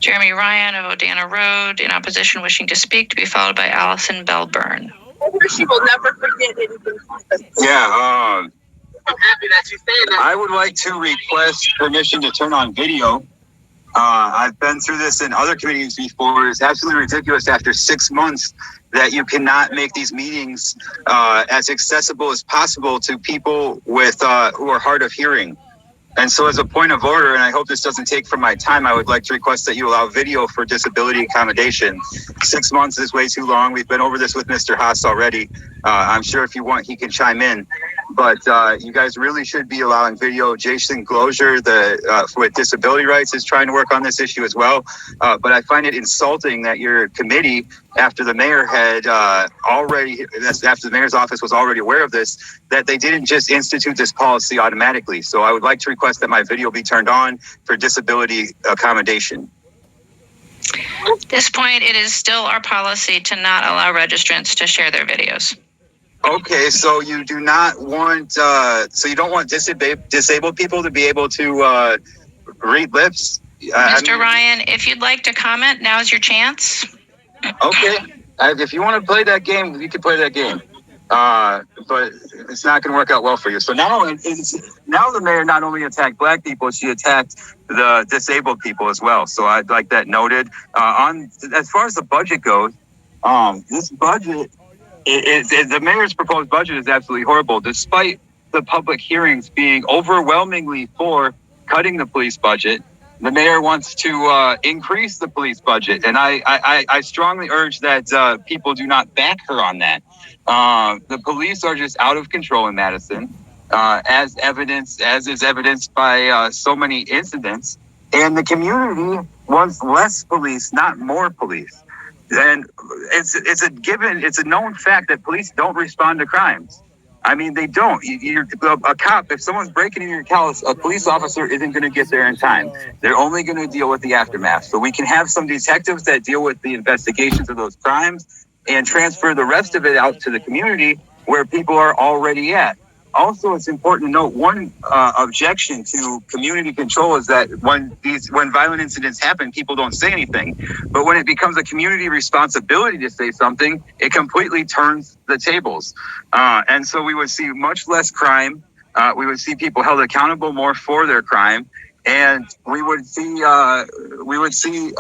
Jeremy Ryan of Odana Road, in opposition, wishing to speak, to be followed by Allison Bell-Byrne. She will never forget anything. Yeah, I'm happy that she's saying that. I would like to request permission to turn on video. I've been through this in other committees before. It's absolutely ridiculous after 6 months that you cannot make these meetings as accessible as possible to people with who are hard of hearing. And so as a point of order, and I hope this doesn't take from my time, I would like to request that you allow video for disability accommodation. 6 months is way too long. We've been over this with Mr. Haas already. I'm sure if you want, he can chime in. But you guys really should be allowing video. Jason Glozier, with disability rights, is trying to work on this issue as well. But I find it insulting that your committee, after the mayor had after the mayor's office was already aware of this, that they didn't just institute this policy automatically. So I would like to request that my video be turned on for disability accommodation. At this point, it is still our policy to not allow registrants to share their videos. Okay, so you do not want, so you don't want disabled people to be able to read lips? Mr. Ryan, if you'd like to comment, now's your chance. Okay, if you want to play that game, you can play that game. But it's not going to work out well for you. So now the mayor not only attacked Black people, she attacked the disabled people as well. So I'd like that noted. As far as the budget goes, this budget, the mayor's proposed budget is absolutely horrible, despite the public hearings being overwhelmingly for cutting the police budget. The mayor wants to increase the police budget, and I strongly urge that people do not back her on that. The police are just out of control in Madison, as is evidenced by so many incidents. And the community wants less police, not more police. And it's a given, it's a known fact that police don't respond to crimes. I mean, they don't. A cop, if someone's breaking into your house, a police officer isn't going to get there in time. They're only going to deal with the aftermath. So we can have some detectives that deal with the investigations of those crimes and transfer the rest of it out to the community where people are already at. Also, it's important to note one objection to community control is that when violent incidents happen, people don't say anything. But when it becomes a community responsibility to say something, it completely turns the tables. And so we would see much less crime. We would see people held accountable more for their crime. And we would see a city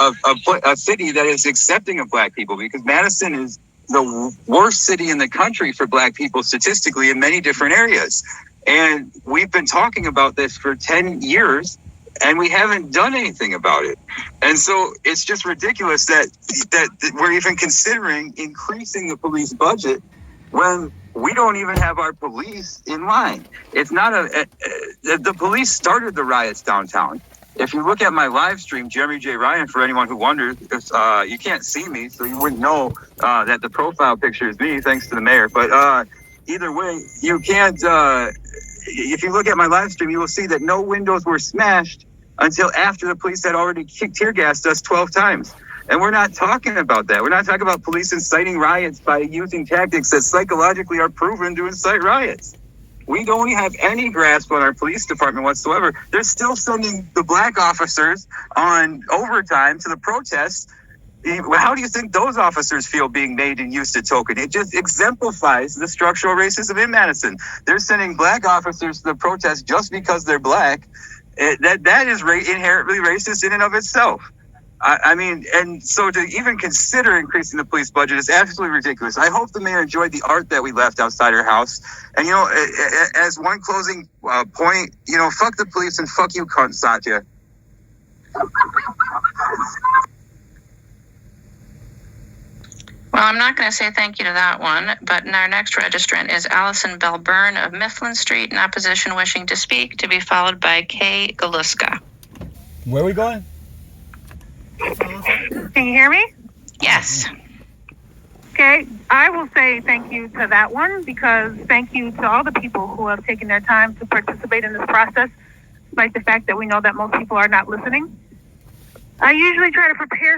that is accepting of Black people, because Madison is the worst city in the country for Black people statistically in many different areas. And we've been talking about this for 10 years and we haven't done anything about it. And so it's just ridiculous that we're even considering increasing the police budget when we don't even have our police in line. It's not the police started the riots downtown. If you look at my live stream, Jeremy J. Ryan, for anyone who wonders, you can't see me, so you wouldn't know that the profile picture is me, thanks to the mayor. But either way, you can't, if you look at my live stream, you will see that no windows were smashed until after the police had already tear gassed us 12 times. And we're not talking about that. We're not talking about police inciting riots by using tactics that psychologically are proven to incite riots. We don't have any grasp on our police department whatsoever. They're still sending the Black officers on overtime to the protests. How do you think those officers feel being made and used a token? It just exemplifies the structural racism in Madison. They're sending Black officers to the protest just because they're Black. That is inherently racist in and of itself. I mean, and so to even consider increasing the police budget is absolutely ridiculous. I hope the mayor enjoyed the art that we left outside her house. And, as one closing point, fuck the police and fuck you, cunt, Satya. Well, I'm not going to say thank you to that one, but our next registrant is Allison Bell-Byrne of Mifflin Street, in opposition, wishing to speak, to be followed by Kay Galuska. Where are we going? Can you hear me? Yes. Okay, I will say thank you to that one, because thank you to all the people who have taken their time to participate in this process, despite the fact that we know that most people are not listening. I usually try to prepare